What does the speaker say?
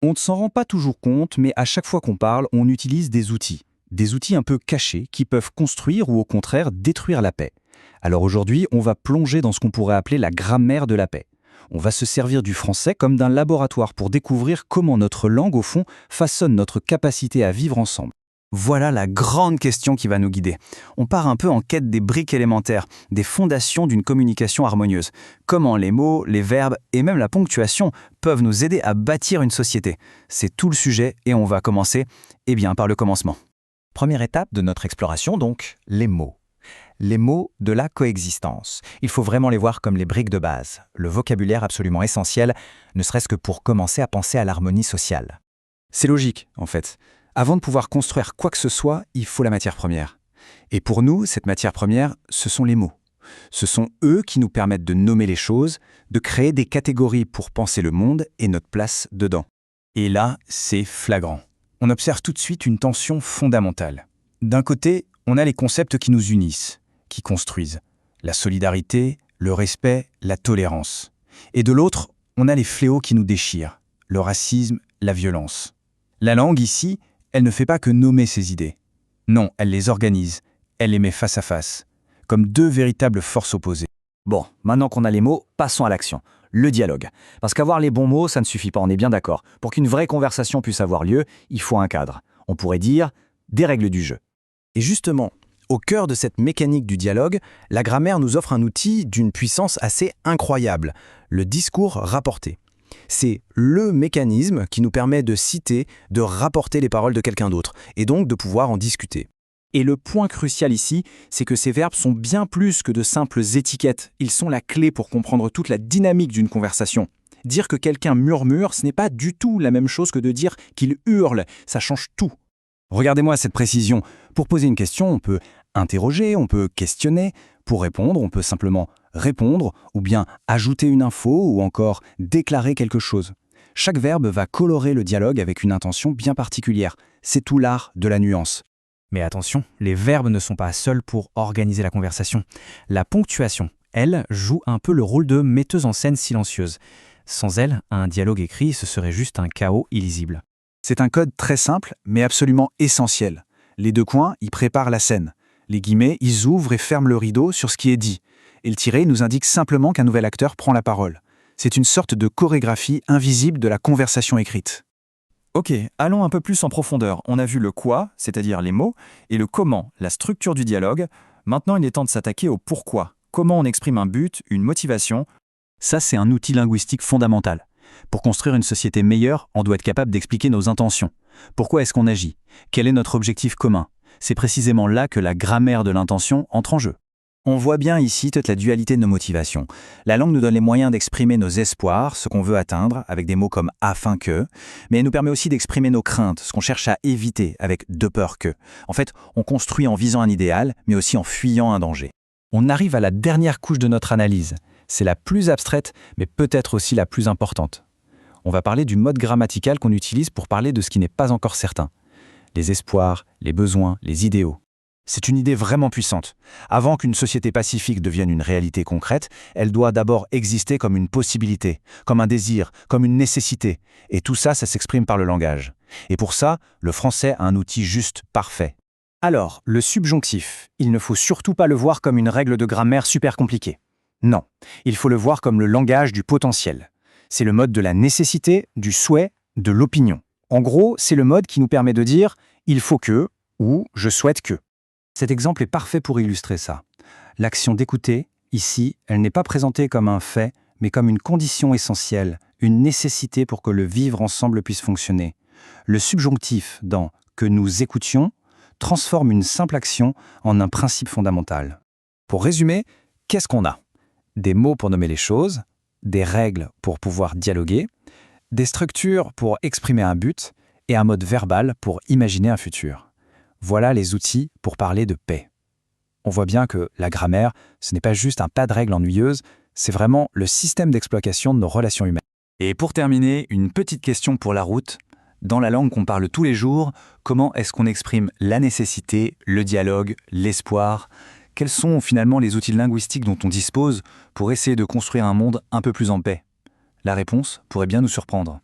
On ne s'en rend pas toujours compte, mais à chaque fois qu'on parle, on utilise des outils. Des outils un peu cachés qui peuvent construire ou au contraire détruire la paix. Alors aujourd'hui, on va plonger dans ce qu'on pourrait appeler la grammaire de la paix. On va se servir du français comme d'un laboratoire pour découvrir comment notre langue, au fond, façonne notre capacité à vivre ensemble. Voilà la grande question qui va nous guider. On part un peu en quête des briques élémentaires, des fondations d'une communication harmonieuse. Comment les mots, les verbes et même la ponctuation peuvent nous aider à bâtir une société. C'est tout le sujet et on va commencer, par le commencement. Première étape de notre exploration donc, les mots. Les mots de la coexistence. Il faut vraiment les voir comme les briques de base, le vocabulaire absolument essentiel, ne serait-ce que pour commencer à penser à l'harmonie sociale. C'est logique, en fait. Avant de pouvoir construire quoi que ce soit, il faut la matière première. Et pour nous, cette matière première, ce sont les mots. Ce sont eux qui nous permettent de nommer les choses, de créer des catégories pour penser le monde et notre place dedans. Et là, c'est flagrant. On observe tout de suite une tension fondamentale. D'un côté, on a les concepts qui nous unissent, qui construisent. La solidarité, le respect, la tolérance. Et de l'autre, on a les fléaux qui nous déchirent, le racisme, la violence. La langue, ici, elle ne fait pas que nommer ces idées. Non, elle les organise, elle les met face à face, comme deux véritables forces opposées. Bon, maintenant qu'on a les mots, passons à l'action. Le dialogue. Parce qu'avoir les bons mots, ça ne suffit pas, on est bien d'accord. Pour qu'une vraie conversation puisse avoir lieu, il faut un cadre. On pourrait dire des règles du jeu. Et justement, au cœur de cette mécanique du dialogue, la grammaire nous offre un outil d'une puissance assez incroyable, le discours rapporté. C'est le mécanisme qui nous permet de citer, de rapporter les paroles de quelqu'un d'autre, et donc de pouvoir en discuter. Et le point crucial ici, c'est que ces verbes sont bien plus que de simples étiquettes. Ils sont la clé pour comprendre toute la dynamique d'une conversation. Dire que quelqu'un murmure, ce n'est pas du tout la même chose que de dire qu'il hurle. Ça change tout. Regardez-moi cette précision. Pour poser une question, on peut interroger, on peut questionner. Pour répondre, on peut simplement répondre, ou bien ajouter une info, ou encore déclarer quelque chose. Chaque verbe va colorer le dialogue avec une intention bien particulière. C'est tout l'art de la nuance. Mais attention, les verbes ne sont pas seuls pour organiser la conversation. La ponctuation, elle, joue un peu le rôle de metteuse en scène silencieuse. Sans elle, un dialogue écrit, ce serait juste un chaos illisible. C'est un code très simple, mais absolument essentiel. Les deux coins y préparent la scène. Les guillemets, ils ouvrent et ferment le rideau sur ce qui est dit. Et le tiret nous indique simplement qu'un nouvel acteur prend la parole. C'est une sorte de chorégraphie invisible de la conversation écrite. Ok, allons un peu plus en profondeur. On a vu le quoi, c'est-à-dire les mots, et le comment, la structure du dialogue. Maintenant, il est temps de s'attaquer au pourquoi. Comment on exprime un but, une motivation. Ça, c'est un outil linguistique fondamental. Pour construire une société meilleure, on doit être capable d'expliquer nos intentions. Pourquoi est-ce qu'on agit? Quel est notre objectif commun? C'est précisément là que la grammaire de l'intention entre en jeu. On voit bien ici toute la dualité de nos motivations. La langue nous donne les moyens d'exprimer nos espoirs, ce qu'on veut atteindre, avec des mots comme « afin que », mais elle nous permet aussi d'exprimer nos craintes, ce qu'on cherche à éviter, avec « de peur que ». En fait, on construit en visant un idéal, mais aussi en fuyant un danger. On arrive à la dernière couche de notre analyse. C'est la plus abstraite, mais peut-être aussi la plus importante. On va parler du mode grammatical qu'on utilise pour parler de ce qui n'est pas encore certain. Les espoirs, les besoins, les idéaux. C'est une idée vraiment puissante. Avant qu'une société pacifique devienne une réalité concrète, elle doit d'abord exister comme une possibilité, comme un désir, comme une nécessité. Et tout ça, ça s'exprime par le langage. Et pour ça, le français a un outil juste parfait. Alors, le subjonctif, il ne faut surtout pas le voir comme une règle de grammaire super compliquée. Non, il faut le voir comme le langage du potentiel. C'est le mode de la nécessité, du souhait, de l'opinion. En gros, c'est le mode qui nous permet de dire « il faut que » ou « je souhaite que ». Cet exemple est parfait pour illustrer ça. L'action d'écouter, ici, elle n'est pas présentée comme un fait, mais comme une condition essentielle, une nécessité pour que le vivre ensemble puisse fonctionner. Le subjonctif dans « que nous écoutions » transforme une simple action en un principe fondamental. Pour résumer, qu'est-ce qu'on a? Des mots pour nommer les choses, des règles pour pouvoir dialoguer, des structures pour exprimer un but et un mode verbal pour imaginer un futur. Voilà les outils pour parler de paix. On voit bien que la grammaire, ce n'est pas juste un tas de règles ennuyeuses, c'est vraiment le système d'exploitation de nos relations humaines. Et pour terminer, une petite question pour la route. Dans la langue qu'on parle tous les jours, comment est-ce qu'on exprime la nécessité, le dialogue, l'espoir? Quels sont finalement les outils linguistiques dont on dispose pour essayer de construire un monde un peu plus en paix? La réponse pourrait bien nous surprendre.